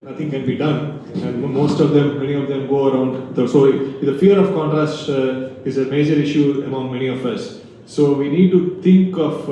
nothing can be done, and many of them go around. So the fear of contrast is a major issue among many of us. So we need to think of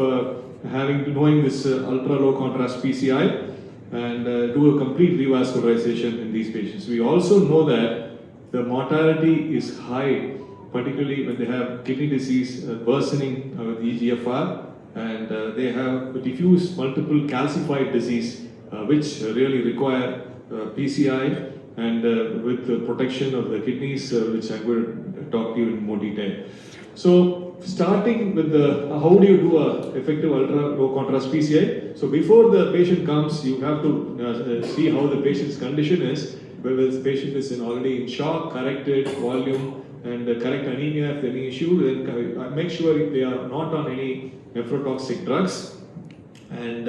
knowing this ultra low contrast PCI and do a complete revascularization in these patients. We also know that the mortality is high, particularly when they have kidney disease worsening with EGFR, and they have diffuse multiple calcified disease, which really require PCI and with the protection of the kidneys, which I'm going to talk to you in more detail. So, starting with how do you do a effective ultra low contrast PCI? So, before the patient comes, you have to see how the patient's condition is. Whether the patient is already in shock, corrected volume, and correct anemia if there any issue, then make sure they are not on any nephrotoxic drugs. And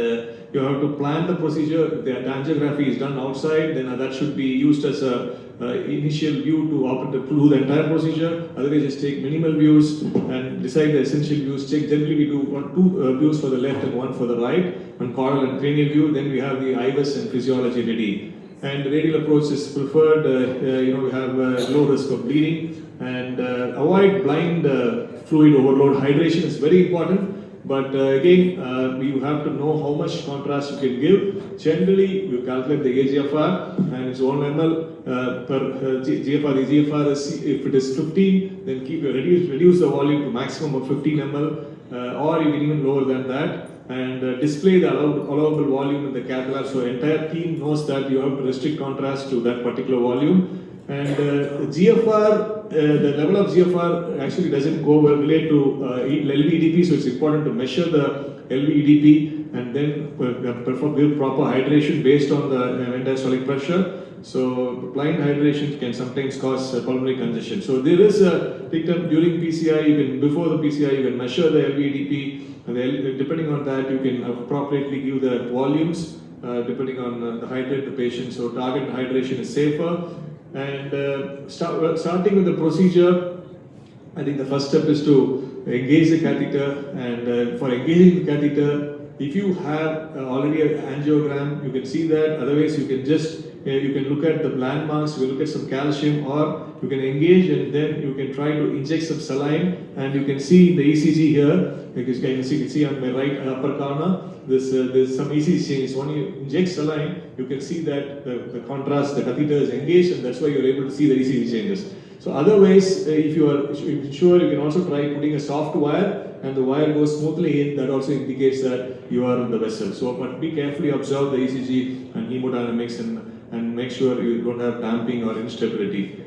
you have to plan the procedure. If the angiography is done outside, then that should be used as a initial view to do the entire procedure. Otherwise, just take minimal views and decide the essential views. Generally, we do two views for the left and one for the right, one caudal and cranial view. Then we have the IVUS and physiology ready. And the radial approach is preferred. We have low risk of bleeding, and avoid blind fluid overload. Hydration is very important. But again, you have to know how much contrast you can give. Generally, you calculate the AGFR and it's 1 ml per GFR. The GFR is, if it is 15, then reduce the volume to maximum of 15 ml, or you can even lower than that. And display the allowable volume in the cath lab, so entire team knows that you have to restrict contrast to that particular volume. And GFR, the level of GFR actually doesn't go relate to LVEDP, so it's important to measure the LVEDP and then give proper hydration based on the end-diastolic pressure. So blind hydration can sometimes cause pulmonary congestion. So there is a dictum during PCI, before the PCI, you can measure the LVEDP, and depending on that, you can appropriately give the volumes depending on the hydrate the patient. So target hydration is safer. And starting with the procedure, I think the first step is to engage the catheter. And for engaging the catheter, if you have already an angiogram, you can see that. Otherwise, you can just you can look at the landmarks, you can look at some calcium, or you can engage and then you can try to inject some saline. And you can see the ECG here, because you can see on my right upper corner, there's some ECG changes. When you inject saline, you can see that the contrast, the catheter is engaged, and that's why you're able to see the ECG changes. So otherwise, if you are sure, you can also try putting a soft wire, and the wire goes smoothly in. That also indicates that you are in the vessel. So, but be carefully observe the ECG and hemodynamics, and make sure you don't have damping or instability.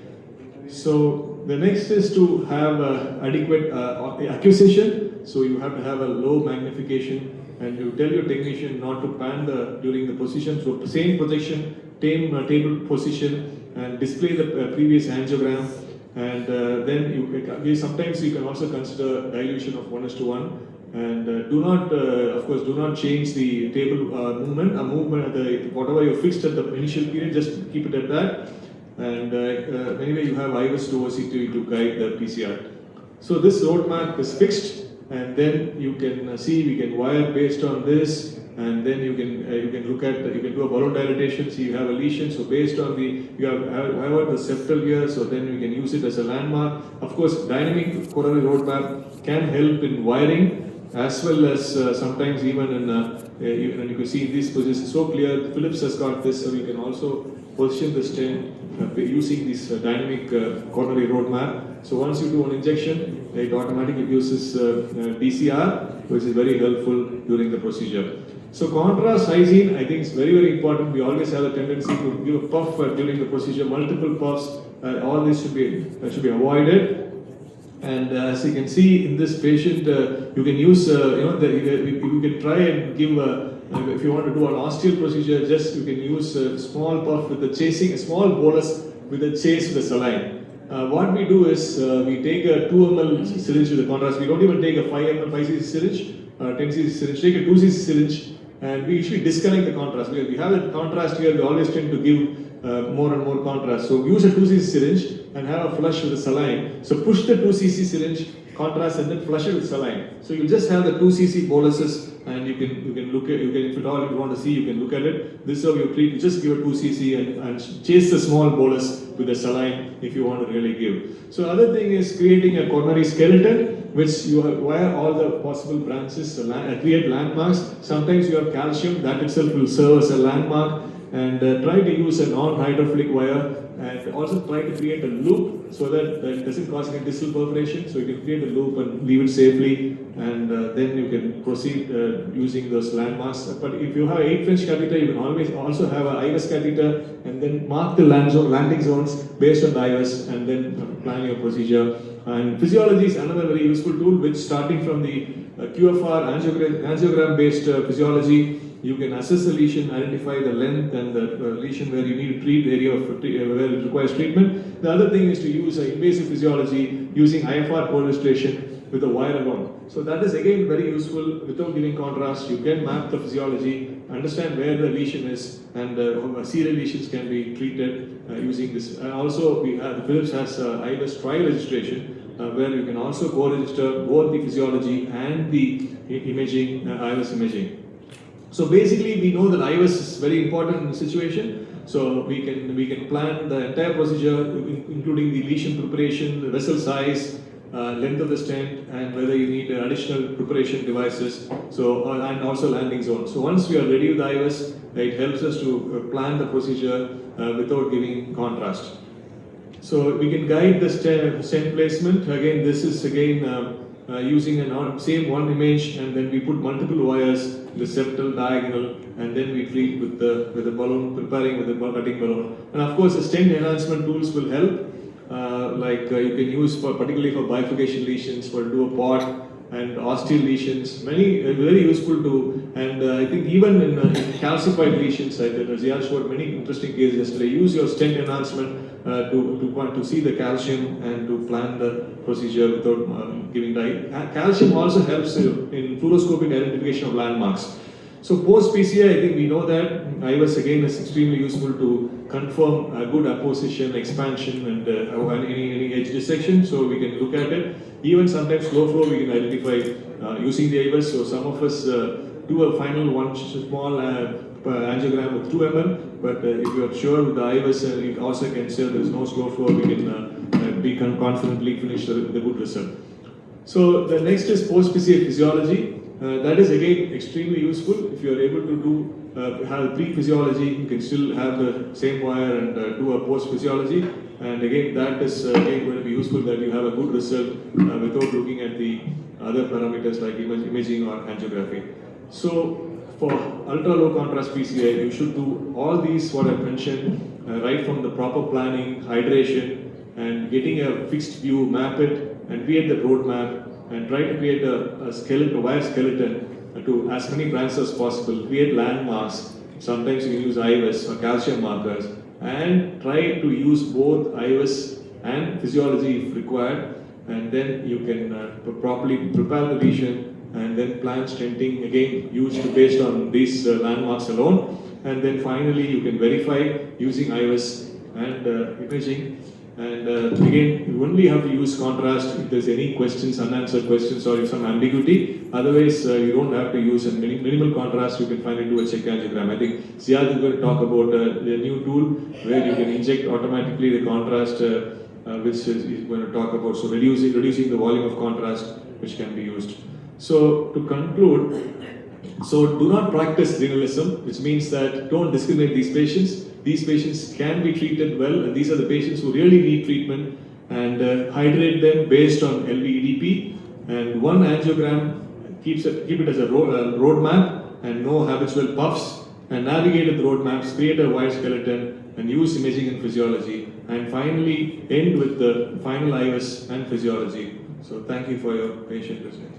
So the next is to have adequate acquisition. So you have to have a low magnification, and you tell your technician not to pan during the position. So same projection, same table position, and display the previous angiogram. And then sometimes you can also consider dilution of 1:1. And do not change the table movement. Whatever you fixed at the initial period, just keep it at that. And anyway, you have IVUS to OCT to guide the PCR. So this roadmap is fixed, and then you can see we can wire based on this, and then you can look at you can do a balloon dilatation. See, you have a lesion, so based on you have the septal here, so then you can use it as a landmark. Of course, dynamic coronary roadmap can help in wiring, as well as sometimes even you can see these positions so clear. Philips has got this, so we can also position the stent using this dynamic coronary roadmap. So once you do an injection, it automatically uses DCR, which is very helpful during the procedure. So contrast hygiene, I think, is very, very important. We always have a tendency to give a puff during the procedure, multiple puffs. All this should be avoided. And as you can see in this patient, you can use, you can try and give, if you want to do an osteal procedure, just you can use a small puff with the chasing, a small bolus with the chase with the saline. What we do is, we take a 2 ml syringe with the contrast. We don't even take a 5 ml 5cc syringe, 10cc syringe, take a 2cc syringe, and we usually disconnect the contrast. Because we have a contrast here, we always tend to give more and more contrast. So use a 2cc syringe and have a flush with the saline. So push the 2cc syringe, contrast, and then flush it with saline. So you just have the 2cc boluses and you can look at, if at all you want to see, you can look at it. This is how you treat. You just give a 2 cc and chase the small bolus with the saline if you want to really give. So other thing is creating a coronary skeleton, which you wire all the possible branches, create landmarks. Sometimes you have calcium, that itself will serve as a landmark, and try to use a non-hydrophilic wire, and also try to create a loop so that it doesn't cause any distal perforation. So you can create a loop and leave it safely, and then you can proceed using those landmarks. But if you have an 8 French catheter, you can always also have an IVUS catheter, and then mark the landing zones based on the IVUS, and then plan your procedure. And physiology is another very useful tool, which starting from the QFR angiogram based physiology, you can assess the lesion, identify the length and the lesion where you need to treat, the area of where it requires treatment. The other thing is to use invasive physiology using IFR co-registration with a wire alone. So that is again very useful. Without giving contrast, you can map the physiology, understand where the lesion is, and serial lesions can be treated using this. Also, the Philips has IVUS trial registration, where you can also co-register both the physiology and the imaging, IVUS imaging. So basically, we know that IVUS is very important in the situation. So we can plan the entire procedure, including the lesion preparation, the vessel size, length of the stent, and whether you need additional preparation devices. So and also landing zone. So once we are ready with the IVUS, it helps us to plan the procedure without giving contrast. So we can guide the stent placement. Again, this is using a same one image, and then we put multiple wires in the septal diagonal, and then we treat with the balloon, preparing with the cutting balloon. And of course, the stent enhancement tools will help. You can use particularly for bifurcation lesions, for do a pot and osteal lesions. Many very useful too. And I think even in calcified lesions, Ziad showed many interesting cases yesterday. Use your stent enhancement to see the calcium and to plan the procedure without giving dye. Calcium also helps in fluoroscopic identification of landmarks. So post PCI, I think we know that IVUS again is extremely useful to confirm a good apposition, expansion, and any edge dissection. So we can look at it. Even sometimes slow flow we can identify using the IVUS. So some of us do a final one small angiogram with 2 mm. But if you are sure with the IVUS, it also can say there is no slow flow. We can confidently finish with a good result. So the next is post PCI physiology. That is again extremely useful. If you are able to do have pre-physiology, you can still have the same wire and do a post-physiology. And again, that is again going to be useful that you have a good result without looking at the other parameters like imaging or angiography. So for ultra low contrast PCI, you should do all these what I mentioned, right from the proper planning, hydration, and getting a fixed view, map it, and create the roadmap, and try to create a skeleton, a wire skeleton to as many branches as possible, create landmarks. Sometimes you can use IVUS or calcium markers, and try to use both IVUS and physiology if required, and then you can properly prepare the lesion, and then plan stenting again used based on these landmarks alone, and then finally you can verify using IVUS and imaging. And again, you only have to use contrast if there's any questions, unanswered questions, or some ambiguity. Otherwise, you don't have to use a minimal contrast. You can finally do a check angiogram. I think Ziad is going to talk about the new tool where you can inject automatically the contrast, which he's going to talk about. So reducing the volume of contrast which can be used. So to conclude, so do not practice renalism, which means that don't discriminate these patients. These patients can be treated well, and these are the patients who really need treatment, and hydrate them based on LVEDP. And one angiogram, keep it as a roadmap, and no habitual puffs, and navigate the roadmaps, create a wide skeleton, and use imaging and physiology, and finally end with the final IVUS and physiology. So thank you for your patient listening.